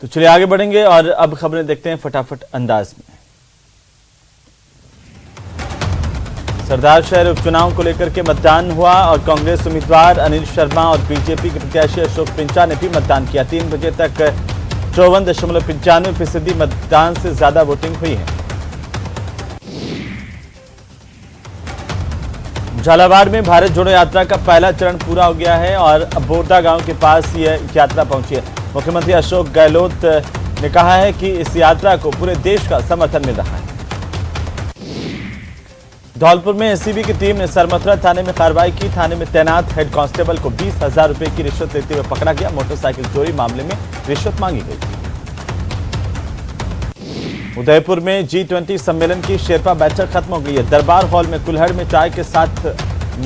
तो चलिए आगे बढ़ेंगे और अब खबरें देखते हैं फटाफट अंदाज में। सरदार शहर उपचुनाव को लेकर के मतदान हुआ और कांग्रेस उम्मीदवार अनिल शर्मा और बीजेपी के प्रत्याशी अशोक पिंचा ने भी मतदान किया। 3 बजे तक 54.95% मतदान से ज्यादा वोटिंग हुई है। झालावाड़ में भारत जोड़ो यात्रा का पहला चरण पूरा हो गया है और अब बोरदा गांव के पास यह यात्रा पहुंची है। मुख्यमंत्री अशोक गहलोत ने कहा है कि इस यात्रा को पूरे देश का समर्थन मिल रहा है। धौलपुर में एसीबी की टीम ने सरमथुरा थाने में कार्रवाई की। थाने में तैनात हेड कांस्टेबल को 20,000 रुपए की रिश्वत लेते हुए पकड़ा गया। मोटरसाइकिल चोरी मामले में रिश्वत मांगी गई। उदयपुर में G20 सम्मेलन की शेरपा बैठक खत्म हो गई है। दरबार हॉल में कुल्हड़ में चाय के साथ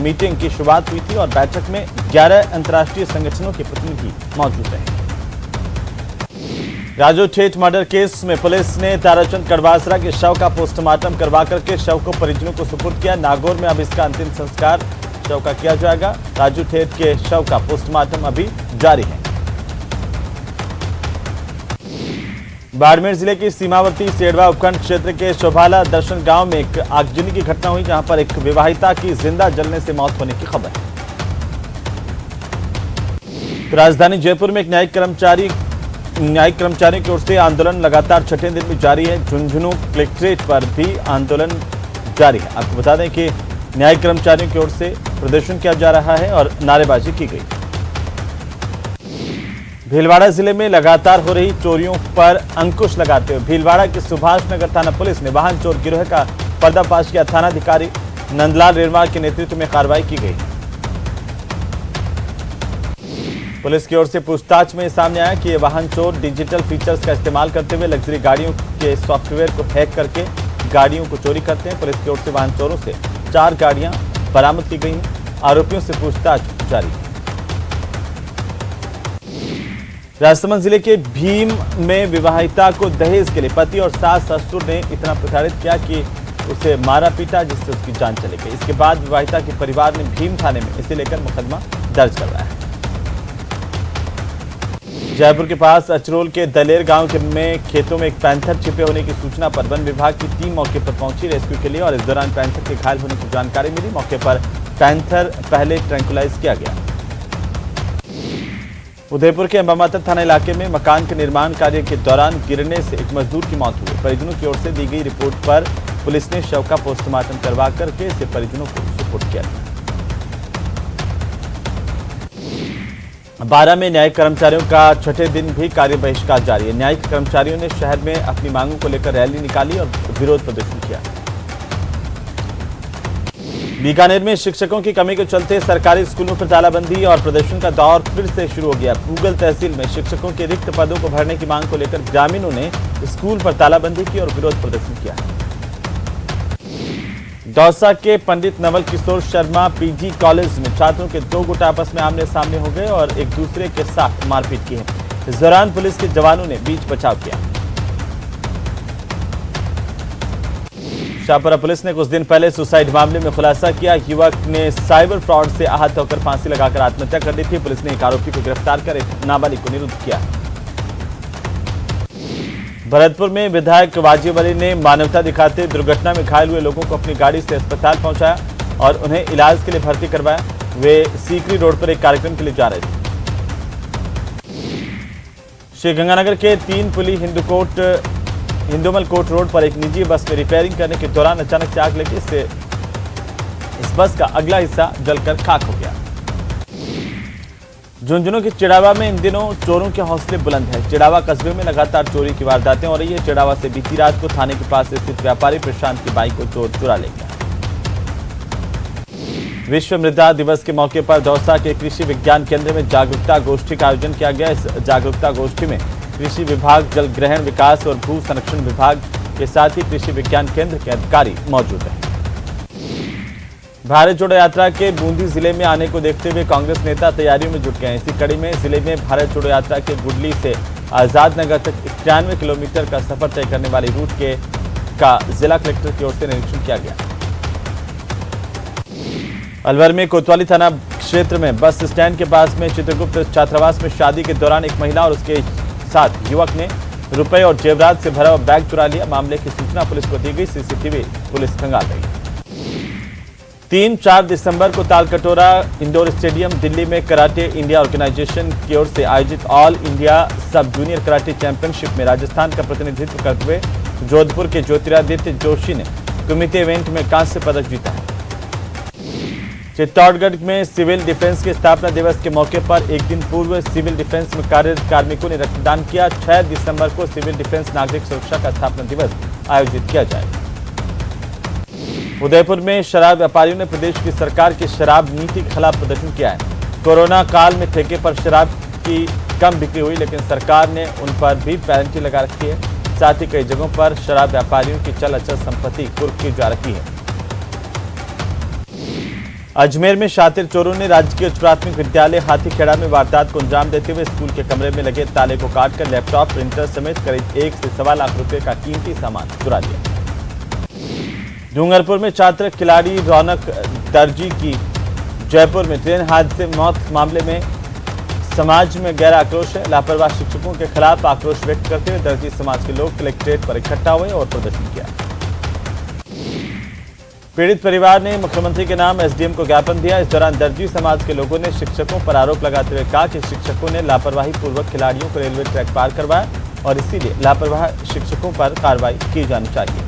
मीटिंग की शुरुआत हुई थी और बैठक में 11 अंतर्राष्ट्रीय संगठनों के प्रतिनिधि मौजूद रहे। राजू ठेठ मर्डर केस में पुलिस ने ताराचंद कड़वासरा के शव का पोस्टमार्टम करवा करके शव को परिजनों को सुपुर्द किया। नागौर में अब इसका अंतिम संस्कार शव का किया जाएगा। राजू ठेठ के शव का पोस्टमार्टम अभी जारी है। बाड़मेर जिले की सीमावर्ती सेड़वा उपखंड क्षेत्र के शोभाला दर्शन गांव में एक आगजनी की घटना हुई, जहां पर एक विवाहिता की जिंदा जलने से मौत होने की खबर है। तो राजधानी जयपुर में एक न्यायिक कर्मचारियों की ओर से आंदोलन लगातार छठे दिन भी जारी है। झुंझुनू कलेक्ट्रेट पर भी आंदोलन जारी है। आपको बता दें कि न्यायिक कर्मचारियों की ओर से प्रदर्शन किया जा रहा है और नारेबाजी की गई। भीलवाड़ा जिले में लगातार हो रही चोरियों पर अंकुश लगाते हुए भीलवाड़ा के सुभाष नगर थाना पुलिस ने वाहन चोर गिरोह का पर्दाफाश किया। थानाधिकारी नंदलाल रेरवाल के नेतृत्व में कार्रवाई की गई। पुलिस की ओर से पूछताछ में सामने आया कि ये वाहन चोर डिजिटल फीचर्स का इस्तेमाल करते हुए लग्जरी गाड़ियों के सॉफ्टवेयर को हैक करके गाड़ियों को चोरी करते हैं। पुलिस की ओर से वाहन चोरों से 4 गाड़ियां बरामद की गई हैं। आरोपियों से पूछताछ जारी है। राजसमंद जिले के भीम में विवाहिता को दहेज के लिए पति और सास ससुर ने इतना प्रताड़ित किया कि उसे मारा पीटा, जिससे उसकी जान चली गई। इसके बाद विवाहिता के परिवार ने भीम थाने में इसे लेकर मुकदमा दर्ज करवाया है। जयपुर के पास अचरोल के दलेर गांव में खेतों में एक पैंथर छिपे होने की सूचना पर वन विभाग की टीम मौके पर पहुंची रेस्क्यू के लिए और इस दौरान पैंथर के घायल होने की जानकारी मिली। मौके पर पैंथर पहले ट्रैंकुलाइज किया गया। उदयपुर के अंबामाता थाना इलाके में मकान के निर्माण कार्य के दौरान गिरने से एक मजदूर की मौत हुई। परिजनों की ओर से दी गई रिपोर्ट पर पुलिस ने शव का पोस्टमार्टम करवा करके इसे परिजनों को सुपुर्द किया। 12 में न्यायिक कर्मचारियों का छठे दिन भी कार्य बहिष्कार जारी है। न्यायिक कर्मचारियों ने शहर में अपनी मांगों को लेकर रैली निकाली और विरोध प्रदर्शन किया। बीकानेर में शिक्षकों की कमी के चलते सरकारी स्कूलों पर तालाबंदी और प्रदर्शन का दौर फिर से शुरू हो गया। पूगल तहसील में शिक्षकों के रिक्त पदों को भरने की मांग को लेकर ग्रामीणों ने स्कूल पर तालाबंदी की और विरोध प्रदर्शन किया। दौसा के पंडित नवल किशोर शर्मा पीजी कॉलेज में छात्रों के 2 गुट आपस में आमने सामने हो गए और एक दूसरे के साथ मारपीट की है। इस दौरान पुलिस के जवानों ने बीच बचाव किया। शाहपुरा पुलिस ने कुछ दिन पहले सुसाइड मामले में खुलासा किया। युवक ने साइबर फ्रॉड से आहत होकर फांसी लगाकर आत्महत्या कर ली थी। पुलिस ने एक आरोपी को गिरफ्तार कर एक नाबालिग को निरुद्ध किया। भरतपुर में विधायक वाजिब अली ने मानवता दिखाते दुर्घटना में घायल हुए लोगों को अपनी गाड़ी से अस्पताल पहुंचाया और उन्हें इलाज के लिए भर्ती करवाया। वे सीकरी रोड पर एक कार्यक्रम के लिए जा रहे थे। श्रीगंगानगर के 3 पुली हिंदुमल कोट रोड पर एक निजी बस में रिपेयरिंग करने के दौरान अचानक से आग लगी। इससे इस बस का अगला हिस्सा जलकर खाक हो गया। झुंझुनू के चिड़ावा में इन दिनों चोरों के हौसले बुलंद है। चिड़ावा कस्बे में लगातार चोरी की वारदातें हो रही है। चिड़ावा से बीती रात को थाने के पास स्थित व्यापारी प्रशांत की बाइक को चोर चुरा ले गया। विश्व मृदा दिवस के मौके पर दौसा के कृषि विज्ञान केंद्र में जागरूकता गोष्ठी का आयोजन किया गया। इस जागरूकता गोष्ठी में कृषि विभाग, जल ग्रहण विकास और भू संरक्षण विभाग के साथ ही कृषि विज्ञान केंद्र के अधिकारी मौजूद हैं। भारत जोड़ो यात्रा के बूंदी जिले में आने को देखते हुए कांग्रेस नेता तैयारियों में जुट गए हैं। इसी कड़ी में जिले में भारत जोड़ो यात्रा के गुडली से आजाद नगर तक 91 किलोमीटर का सफर तय करने वाली रूट का जिला कलेक्टर की ओर से निरीक्षण किया गया। अलवर में कोतवाली थाना क्षेत्र में बस स्टैंड के पास में चित्रगुप्त छात्रावास में शादी के दौरान एक महिला और उसके साथ युवक ने रुपए और जेवरात से भरा हुआ बैग चुरा लिया। मामले की सूचना पुलिस को दी गई। सीसीटीवी पुलिस खंगाल रही। 3-4 दिसंबर को तालकटोरा इंडोर स्टेडियम दिल्ली में कराटे इंडिया ऑर्गेनाइजेशन की ओर से आयोजित ऑल इंडिया सब जूनियर कराटे चैंपियनशिप में राजस्थान का प्रतिनिधित्व करते हुए जोधपुर के ज्योतिरादित्य जोशी ने कम्युनिटी इवेंट में कांस्य पदक जीता है। चित्तौड़गढ़ में सिविल डिफेंस के स्थापना दिवस के मौके पर एक दिन पूर्व सिविल डिफेंस में कार्यरत कार्मिकों ने रक्तदान किया। 6 दिसंबर को सिविल डिफेंस नागरिक सुरक्षा का स्थापना दिवस आयोजित किया जाएगा। उदयपुर में शराब व्यापारियों ने प्रदेश की सरकार की शराब नीति के खिलाफ प्रदर्शन किया है। कोरोना काल में ठेके पर शराब की कम बिक्री हुई, लेकिन सरकार ने उन पर भी पेनल्टी लगा रखी है। साथ ही कई जगहों पर शराब व्यापारियों की चल अचल संपत्ति कुर्क की जा रही है। अजमेर में शातिर चोरों ने राजकीय उच्च प्राथमिक विद्यालय हाथीखेड़ा में वारदात को अंजाम देते हुए स्कूल के कमरे में लगे ताले को काटकर लैपटॉप, प्रिंटर समेत करीब 1 से सवा लाख रुपए का कीमती सामान चुरा लिया। डूंगरपुर में छात्र खिलाड़ी रौनक दर्जी की जयपुर में ट्रेन हादसे मौत मामले में समाज में गहरा आक्रोश है। लापरवाह शिक्षकों के खिलाफ आक्रोश व्यक्त करते हुए दर्जी समाज के लोग कलेक्ट्रेट पर इकट्ठा हुए और प्रदर्शन किया। पीड़ित परिवार ने मुख्यमंत्री के नाम एसडीएम को ज्ञापन दिया। इस दौरान दर्जी समाज के लोगों ने शिक्षकों पर आरोप लगाते हुए कहा कि शिक्षकों ने लापरवाही पूर्वक खिलाड़ियों को रेलवे ट्रैक पार करवाया और इसीलिए लापरवाह शिक्षकों पर कार्रवाई की जानी चाहिए।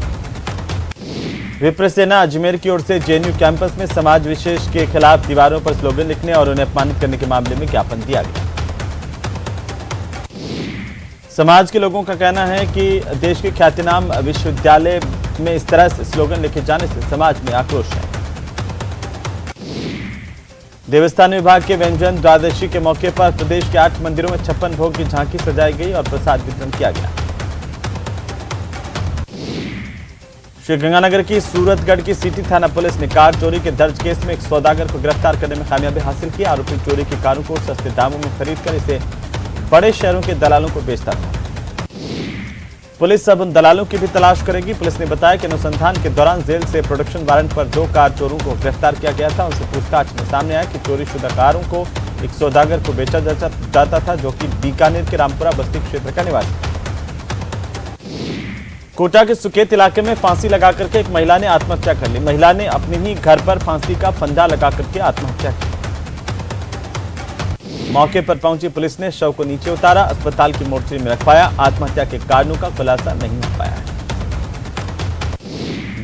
विप्र सेना अजमेर की ओर से जेएनयू कैंपस में समाज विशेष के खिलाफ दीवारों पर स्लोगन लिखने और उन्हें अपमानित करने के मामले में ज्ञापन दिया गया। समाज के लोगों का कहना है कि देश के ख्यातिनाम विश्वविद्यालय में इस तरह से स्लोगन लिखे जाने से समाज में आक्रोश है। देवस्थान विभाग के व्यंजन द्वादशी के मौके पर प्रदेश के 8 मंदिरों में 56 भोग की झांकी सजाई गई और प्रसाद वितरण किया गया। श्रीगंगानगर की सूरतगढ़ की सिटी थाना पुलिस ने कार चोरी के दर्ज केस में एक सौदागर को गिरफ्तार करने में कामयाबी हासिल की। आरोपी चोरी की कारों को सस्ते दामों में खरीदकर इसे बड़े शहरों के दलालों को बेचता था। पुलिस अब उन दलालों की भी तलाश करेगी। पुलिस ने बताया कि अनुसंधान के दौरान जेल से प्रोडक्शन वारंट पर 2 कार चोरों को गिरफ्तार किया गया था। उनसे पूछताछ में सामने आया कि चोरीशुदा कारों को एक सौदागर को बेचा जाता था, जो कि बीकानेर के रामपुरा बस्ती क्षेत्र का निवासी था। कोटा के सुकेत इलाके में फांसी लगा करके एक महिला ने आत्महत्या कर ली। महिला ने अपने ही घर पर फांसी का फंदा लगा करके आत्महत्या की। मौके पर पहुंची पुलिस ने शव को नीचे उतारा, अस्पताल की मोर्चरी में रखवाया। आत्महत्या के कारणों का खुलासा नहीं हो पाया है।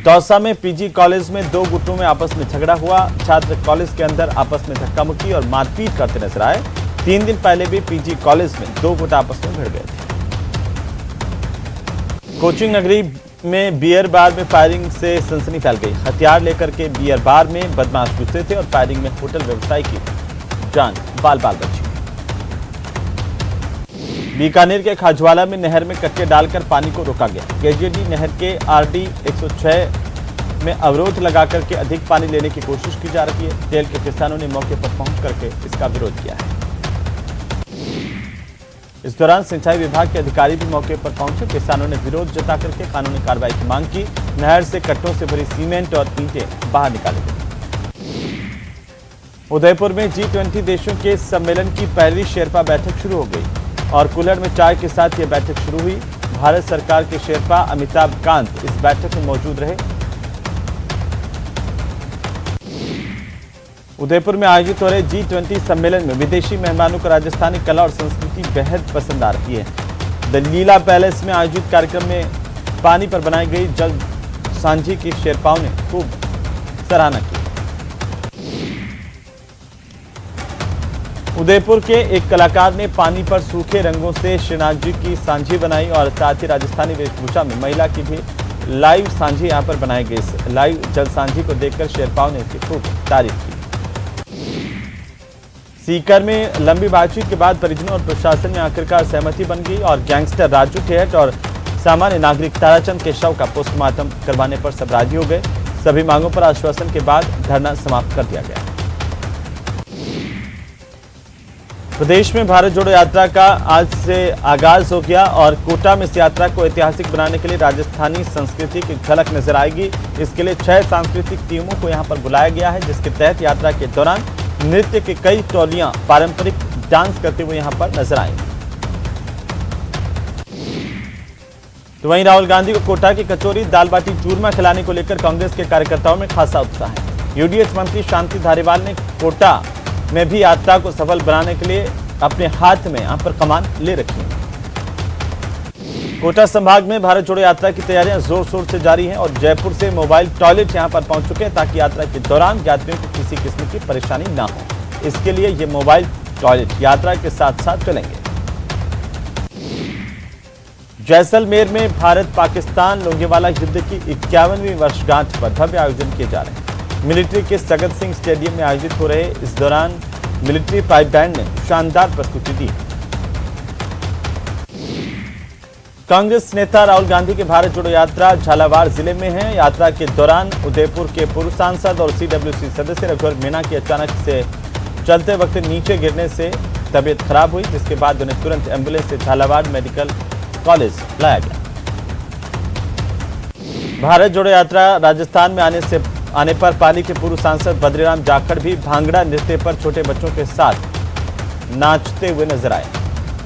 दौसा में पीजी कॉलेज में 2 गुटों में आपस में झगड़ा हुआ। छात्र कॉलेज के अंदर आपस में धक्का मुक्की और मारपीट करते नजर आए। 3 दिन पहले भी पीजी कॉलेज में 2 गुट आपस में भिड़ गए थे। कोचिंग नगरी में बियर बार में फायरिंग से सनसनी फैल गई। हथियार लेकर के बियर बार में बदमाश घुसे थे और फायरिंग में होटल व्यवसायी की जान बाल बाल बची। बीकानेर के खाजवाला में नहर में कट्टे डालकर पानी को रोका गया। केजेडी नहर के आरडी 106 में अवरोध लगाकर के अधिक पानी लेने की कोशिश की जा रही है। तेल के किसानों ने मौके पर पहुंच करके इसका विरोध किया है। इस दौरान सिंचाई विभाग के अधिकारी भी मौके पर पहुंचे। किसानों ने विरोध जता करके कानूनी कार्रवाई की मांग की। नहर से कट्टों से भरी सीमेंट और ईंटें बाहर निकाली गई। उदयपुर में G20 देशों के सम्मेलन की पहली शेरपा बैठक शुरू हो गई और कुल्हड़ में चाय के साथ यह बैठक शुरू हुई। भारत सरकार के शेरपा अमिताभ कांत इस बैठक में मौजूद रहे। उदयपुर में आयोजित हो रहे G20 सम्मेलन में विदेशी मेहमानों को राजस्थानी कला और संस्कृति बेहद पसंद आ रही है। द लीला पैलेस में आयोजित कार्यक्रम में पानी पर बनाई गई जल सांझी की शेरपाओं ने खूब सराहना की। उदयपुर के एक कलाकार ने पानी पर सूखे रंगों से श्रीनाथ जी की सांझी बनाई और साथ ही राजस्थानी वेशभूषा में महिला की भी लाइव सांझी यहां पर बनाई गई। इस लाइव जल सांझी को देखकर शेरपाओं ने इसकी खूब तारीफ की। सीकर में लंबी बातचीत के बाद परिजनों और प्रशासन में आखिरकार सहमति बन गई और गैंगस्टर राजू ठेहट और सामान्य नागरिक ताराचंद के शव का पोस्टमार्टम करवाने पर सब राजी हो गए। सभी मांगों पर आश्वासन के बाद धरना समाप्त कर दिया गया। प्रदेश में भारत जोड़ो यात्रा का आज से आगाज हो गया और कोटा में इस यात्रा को ऐतिहासिक बनाने के लिए राजस्थानी संस्कृति की झलक नजर आएगी। इसके लिए 6 सांस्कृतिक टीमों को यहां पर बुलाया गया है, जिसके तहत यात्रा के दौरान नृत्य की कई टोलियां पारंपरिक डांस करते हुए यहां पर नजर आई। तो वहीं राहुल गांधी को कोटा की कचौरी दाल बाटी चूरमा खिलाने को लेकर कांग्रेस के कार्यकर्ताओं में खासा उत्साह है। यूडीएच मंत्री शांति धारीवाल ने कोटा में भी यात्रा को सफल बनाने के लिए अपने हाथ में यहां पर कमान ले रखी है। कोटा संभाग में भारत जोड़ो यात्रा की तैयारियां जोर शोर से जारी हैं और जयपुर से मोबाइल टॉयलेट यहां पर पहुंच चुके हैं ताकि यात्रा के दौरान यात्रियों को किसी किस्म की परेशानी ना हो। इसके लिए ये मोबाइल टॉयलेट यात्रा के साथ साथ चलेंगे। जैसलमेर में भारत पाकिस्तान लोंगेवाला युद्ध की 51वीं वर्षगांठ पर भव्य आयोजन किए जा रहे हैं। मिलिट्री के सगत सिंह स्टेडियम में आयोजित हो रहे इस दौरान मिलिट्री पाइप बैंड ने शानदार प्रस्तुति दी। कांग्रेस नेता राहुल गांधी की भारत जोड़ो यात्रा झालावाड़ जिले में है। यात्रा के दौरान उदयपुर के पूर्व सांसद और सीडब्ल्यूसी सदस्य रघुवर मीणा की अचानक से चलते वक्त नीचे गिरने से तबीयत खराब हुई, जिसके बाद उन्हें तुरंत एम्बुलेंस से झालावाड़ मेडिकल कॉलेज लाया गया। भारत जोड़ो यात्रा राजस्थान में आने पर पाली के पूर्व सांसद बद्रीराम जाखड़ भी भांगड़ा नृत्य पर छोटे बच्चों के साथ नाचते हुए नजर आए।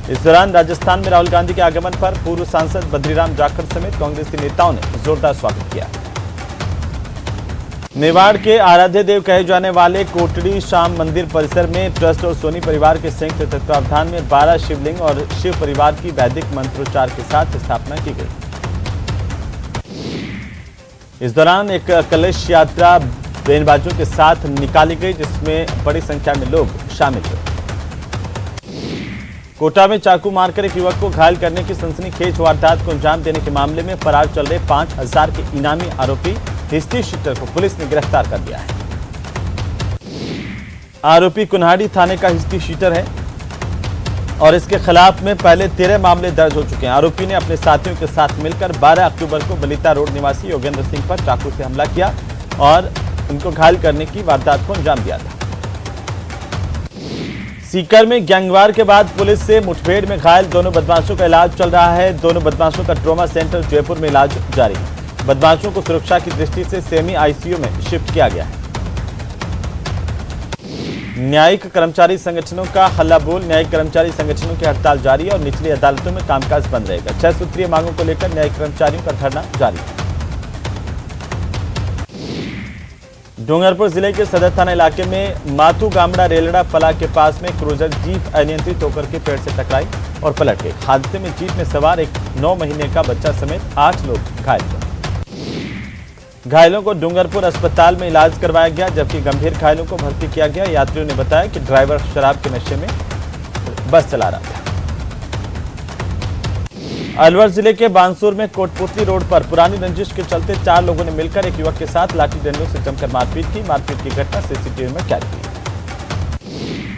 इस दौरान राजस्थान में राहुल गांधी के आगमन पर पूर्व सांसद बद्रीराम जाखड़ समेत कांग्रेसी नेताओं ने जोरदार स्वागत किया। मेवाड़ के आराध्य देव कहे जाने वाले कोटड़ी श्याम मंदिर परिसर में ट्रस्ट और सोनी परिवार के संयुक्त तत्वावधान में 12 शिवलिंग और शिव परिवार की वैदिक मंत्रोच्चार के साथ स्थापना की गई। इस दौरान एक कलश यात्रा बेनबाजों के साथ निकाली गई, जिसमें बड़ी संख्या में लोग शामिल हुए। कोटा में चाकू मारकर एक युवक को घायल करने की सनसनीखेज वारदात को अंजाम देने के मामले में फरार चल रहे 5000 के इनामी आरोपी हिस्ट्री शीटर को पुलिस ने गिरफ्तार कर लिया है। आरोपी कुन्हाड़ी थाने का हिस्ट्री शीटर है और इसके खिलाफ में पहले 13 मामले दर्ज हो चुके हैं। आरोपी ने अपने साथियों के साथ मिलकर 12 अक्टूबर को बलिता रोड निवासी योगेंद्र सिंह पर चाकू से हमला किया और उनको घायल करने की वारदात को अंजाम दिया था। सीकर में गैंगवार के बाद पुलिस से मुठभेड़ में घायल दोनों बदमाशों का इलाज चल रहा है। दोनों बदमाशों का ट्रॉमा सेंटर जयपुर में इलाज जारी है। बदमाशों को सुरक्षा की दृष्टि से सेमी आईसीयू में शिफ्ट किया गया है। न्यायिक कर्मचारी संगठनों का हल्ला बोल। न्यायिक कर्मचारी संगठनों की हड़ताल जारी है और निचली अदालतों में कामकाज बंद रहेगा। 6 सूत्रीय मांगों को लेकर न्यायिक कर्मचारियों का धरना जारी है। डूंगरपुर जिले के सदर थाना इलाके में माथू गामड़ा रेलड़ा फला के पास में क्रूजर जीप अनियंत्रित होकर के पेड़ से टकराई और पलट गई। हादसे में जीप में सवार एक 9 महीने का बच्चा समेत 8 लोग घायल हुए। घायलों को डूंगरपुर अस्पताल में इलाज करवाया गया, जबकि गंभीर घायलों को भर्ती किया गया। यात्रियों ने बताया कि ड्राइवर शराब के नशे में बस चला रहा था। अलवर जिले के बांसुर में कोटपुतली रोड पर पुरानी रंजिश के चलते 4 लोगों ने मिलकर एक युवक के साथ लाठी डंडों से जमकर मारपीट की। मारपीट की घटना सीसीटीवी में कैद की।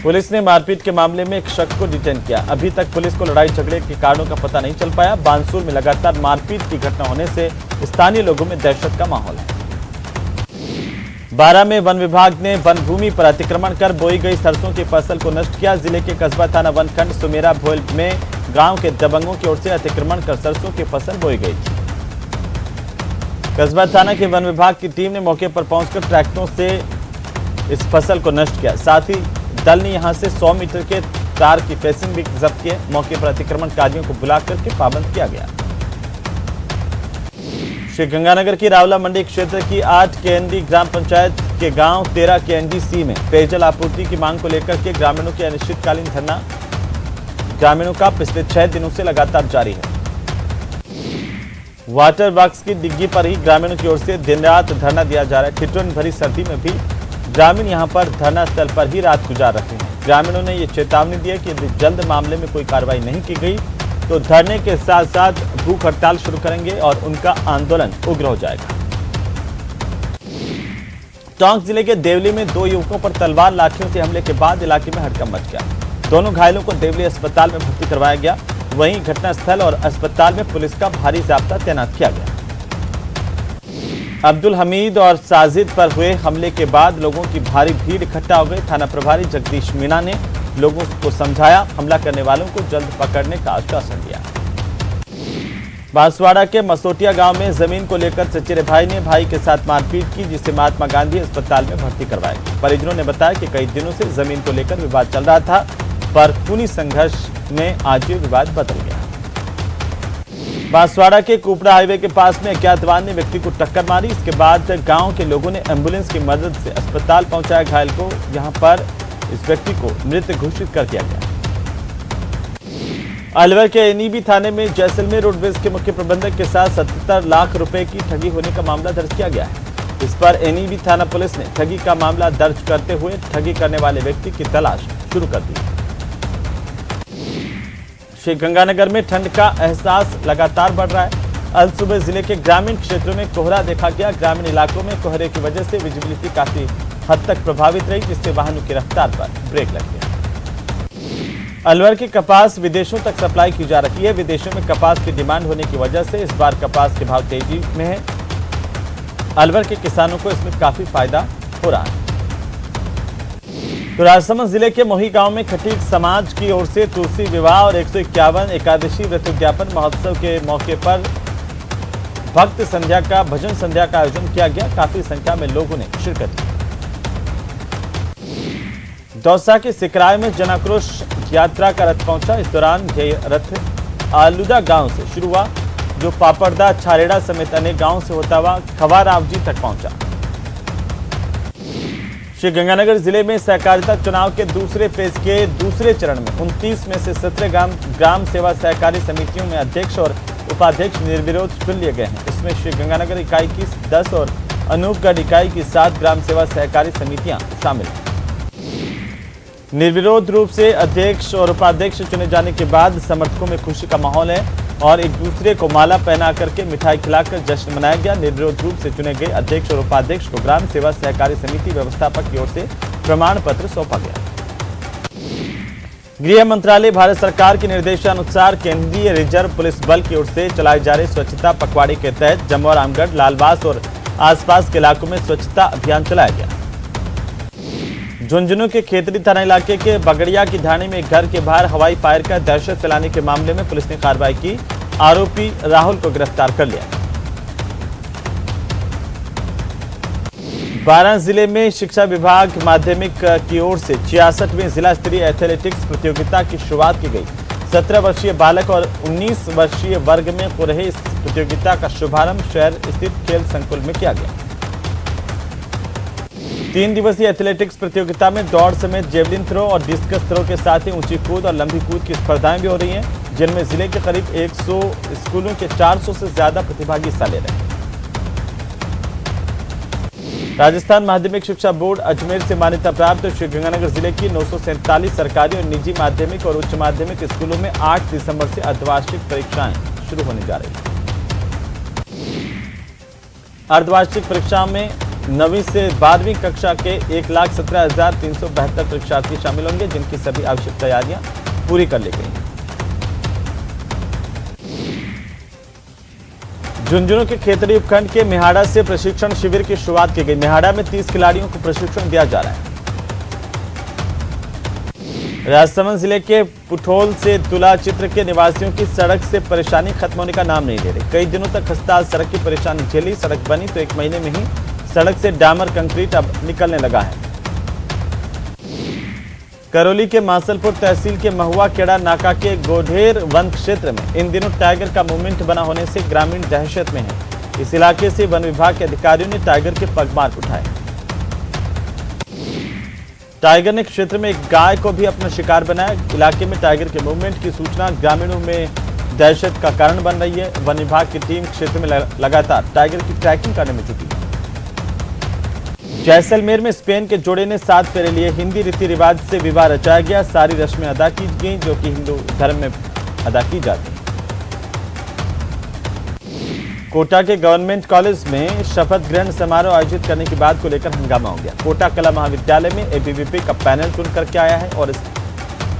पुलिस ने मारपीट के मामले में एक शख्स को डिटेन किया। अभी तक पुलिस को लड़ाई झगड़े के कारणों का पता नहीं चल पाया। बांसुर में लगातार मारपीट की घटना होने से स्थानीय लोगों में दहशत का माहौल है। बारा में वन विभाग ने वन भूमि पर अतिक्रमण कर बोई गई सरसों की फसल को नष्ट किया। जिले के कस्बा थाना वनखंड सुमेरा भोल में गांव के दबंगों की ओर से अतिक्रमण कर सरसों की फसल बोई गई थी। कस्बा थाना के वन विभाग की टीम ने मौके पर पहुंचकर ट्रैक्टरों से इस फसल को नष्ट किया। साथ ही दल ने यहां से 100 मीटर के तार की फेंसिंग भी जब्त किए। मौके पर अतिक्रमणकारियों को बुला करके पाबंद किया गया। श्रीगंगानगर की रावला मंडी क्षेत्र की 8 केएनडी ग्राम पंचायत के गांव 13 केएनडी सी में पेयजल आपूर्ति की मांग को लेकर के ग्रामीणों की अनिश्चितकालीन धरना ग्रामीणों का पिछले 6 दिनों से लगातार जारी है। वाटर वर्क्स की डिग्गी पर ही ग्रामीणों की ओर से दिन रात धरना दिया जा रहा है। ठिठुरन भरी सर्दी में भी ग्रामीण यहां पर धरना स्थल पर ही रात गुजार रहे हैं। ग्रामीणों ने ये चेतावनी दी है कि यदि जल्द मामले में कोई कार्रवाई नहीं की गई तो धरने के साथ साथ भूख हड़ताल शुरू करेंगे और उनका आंदोलन उग्र हो जाएगा। टोंक जिले के देवली में 2 युवकों पर तलवार लाठियों से हमले के बाद इलाके में हड़कंप मच गया। दोनों घायलों को देवली अस्पताल में भर्ती करवाया गया। वहीं घटनास्थल और अस्पताल में पुलिस का भारी जाब्ता तैनात किया गया। अब्दुल हमीद और साजिद पर हुए हमले के बाद लोगों की भारी भीड़ इकट्ठा हो गई। थाना प्रभारी जगदीश मीणा ने लोगों को समझाया, हमला करने वालों को जल्द पकड़ने का आश्वासन दिया। बांसवाड़ा के मसोटिया गांव में जमीन को लेकर चचेरे भाई ने भाई के साथ मारपीट की, जिसे महात्मा गांधी अस्पताल में भर्ती करवाया। परिजनों ने बताया कि कई दिनों से जमीन को लेकर विवाद चल रहा था, पर खूनी संघर्ष में आज ये विवाद बदल गया। बांसवाड़ा के कुपड़ा हाईवे के पास में अज्ञात वाहन ने व्यक्ति को टक्कर मारी। इसके बाद गांव के लोगों ने एम्बुलेंस की मदद से अस्पताल पहुंचाया घायल को। यहां पर इस व्यक्ति को मृत घोषित कर दिया गया। अलवर के एनईबी थाने में जैसलमेर रोडवेज के मुख्य प्रबंधक के साथ 77 लाख रुपए की ठगी होने का मामला दर्ज किया गया है। इस पर एनईबी थाना पुलिस ने ठगी का मामला दर्ज करते हुए ठगी करने वाले व्यक्ति की तलाश शुरू कर दी। श्रीगंगानगर में ठंड का एहसास लगातार बढ़ रहा है। अल सुबह जिले के ग्रामीण क्षेत्रों में कोहरा देखा गया। ग्रामीण इलाकों में कोहरे की वजह से विजिबिलिटी काफी हद तक प्रभावित रही, जिससे वाहनों की रफ्तार पर ब्रेक लग गया। अलवर की कपास विदेशों तक सप्लाई की जा रही है। विदेशों में कपास की डिमांड होने की वजह से इस बार कपास के भाव तेजी में है। अलवर के किसानों को इसमें काफी फायदा हो रहा है। तो राजसमंद जिले के मोही गांव में खटीक समाज की ओर से तुलसी विवाह और 151 एकादशी व्रत उद्यापन महोत्सव के मौके पर भक्त संध्या का भजन संध्या का आयोजन किया गया। काफी संख्या में लोगों ने शिरकत की। दौसा के सिकराय में जन आक्रोश यात्रा का रथ पहुंचा। इस दौरान यह रथ आलूदा गांव से शुरू हुआ, जो पापड़दा, छारेड़ा समेत अनेक गांवों से होता हुआ खवारावजी तक पहुंचा। श्रीगंगानगर जिले में सहकारिता चुनाव के दूसरे फेज के दूसरे चरण में 29 में से 17 ग्राम सेवा सहकारी समितियों में अध्यक्ष और उपाध्यक्ष निर्विरोध चुन लिए गए हैं। इसमें श्रीगंगानगर इकाई की 10 और अनूपगढ़ इकाई की 7 ग्राम सेवा सहकारी समितियां शामिल हैं। निर्विरोध रूप से अध्यक्ष और उपाध्यक्ष चुने जाने के बाद समर्थकों में खुशी का माहौल है और एक दूसरे को माला पहना करके मिठाई खिलाकर जश्न मनाया गया। निर्विरोध रूप से चुने गए अध्यक्ष और उपाध्यक्ष को ग्राम सेवा सहकारी समिति व्यवस्थापक की ओर से प्रमाण पत्र सौंपा गया। गृह मंत्रालय भारत सरकार के निर्देशानुसार केंद्रीय रिजर्व पुलिस बल की ओर से चलाए जा रहे स्वच्छता पखवाड़े के तहत जम्मू रामगढ़, लालबास और आसपास के इलाकों में स्वच्छता अभियान चलाया गया। झुंझुनू के खेतरी थाना इलाके के बगड़िया की ढाणी में एक घर के बाहर हवाई फायर कर दहशत फैलाने के मामले में पुलिस ने कार्रवाई की। आरोपी राहुल को गिरफ्तार कर लिया। 12 जिले में शिक्षा विभाग माध्यमिक की ओर से 66वें जिला स्तरीय एथलेटिक्स प्रतियोगिता की शुरुआत की गई। 17 वर्षीय बालक और 19 वर्षीय वर्ग में हो रहे इस प्रतियोगिता का शुभारंभ शहर स्थित खेल संकुल में किया गया। 3 दिवसीय एथलेटिक्स प्रतियोगिता में दौड़ समेत जेवलिन थ्रो और डिस्कस थ्रो के साथ ही ऊंची कूद और लंबी कूद की स्पर्धाएं भी हो रही हैं, जिनमें जिले के करीब 100 स्कूलों के 400 से ज्यादा प्रतिभागी हिस्सा ले रहे हैं। राजस्थान माध्यमिक शिक्षा बोर्ड अजमेर से मान्यता प्राप्त श्रीगंगानगर जिले की 947 सरकारी और निजी माध्यमिक और उच्च माध्यमिक स्कूलों में 8 दिसंबर से अर्धवार्षिक परीक्षाएं शुरू होने जा रही हैं। अर्धवार्षिक परीक्षा में 9वीं से 12वीं कक्षा के 1,17,372 परीक्षार्थी शामिल होंगे, जिनकी सभी आवश्यक तैयारियां पूरी कर ली गई हैं। झुंझुनू के खेतड़ी उपखंड के मेहाड़ा से प्रशिक्षण शिविर की शुरुआत की गई। मेहाड़ा में 30 खिलाड़ियों को प्रशिक्षण दिया जा रहा है। राजसमंद जिले के पुठोल से तुला चित्र के निवासियों की सड़क से परेशानी खत्म होने का नाम नहीं ले रही। कई दिनों तक खस्ता सड़क की परेशानी झेली। सड़क बनी तो 1 महीने में ही सड़क से डामर कंक्रीट अब निकलने लगा है। करौली के मासलपुर तहसील के महुआ खेड़ा नाका के गोढेर वन क्षेत्र में इन दिनों टाइगर का मूवमेंट बना होने से ग्रामीण दहशत में हैं। इस इलाके से वन विभाग के अधिकारियों ने टाइगर के पगमार्क उठाए। टाइगर ने क्षेत्र में एक गाय को भी अपना शिकार बनाया। इलाके में टाइगर के मूवमेंट की सूचना ग्रामीणों में दहशत का कारण बन रही है। वन विभाग की टीम क्षेत्र में लगातार टाइगर की ट्रैकिंग करने में जुटी है। जैसलमेर में स्पेन के जोड़े ने 7 फेरे लिए। हिंदी रीति रिवाज से विवाह रचाया गया। सारी रस्में अदा की गई जो कि हिंदू धर्म में अदा की जाती है। कोटा के गवर्नमेंट कॉलेज में शपथ ग्रहण समारोह आयोजित करने की बात को लेकर हंगामा हो गया। कोटा कला महाविद्यालय में एबीवीपी का पैनल चुन करके आया है और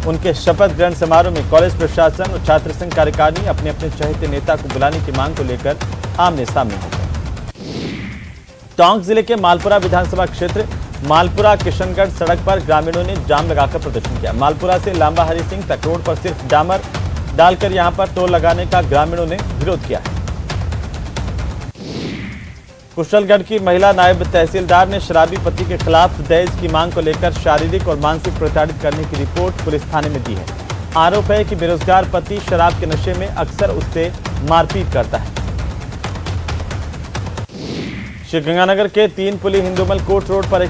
उनके शपथ ग्रहण समारोह में कॉलेज प्रशासन और छात्र संघ कार्यकारिणी अपने अपने चहेते नेता को बुलाने की मांग को लेकर आमने सामने हो गए। टोंक जिले के मालपुरा विधानसभा क्षेत्र मालपुरा किशनगढ़ सड़क पर ग्रामीणों ने जाम लगाकर प्रदर्शन किया। मालपुरा से लांबा हरि सिंह तक रोड पर सिर्फ डामर डालकर यहां पर टोल लगाने का ग्रामीणों ने विरोध किया है। कुशलगढ़ की महिला नायब तहसीलदार ने शराबी पति के खिलाफ दहेज की मांग को लेकर शारीरिक और मानसिक प्रताड़ित करने की रिपोर्ट पुलिस थाने में दी है। आरोप है कि बेरोजगार पति शराब के नशे में अक्सर उससे मारपीट करता है। श्रीगंगानगर के 3 पुली हिंदुमल कोट रोड पर एक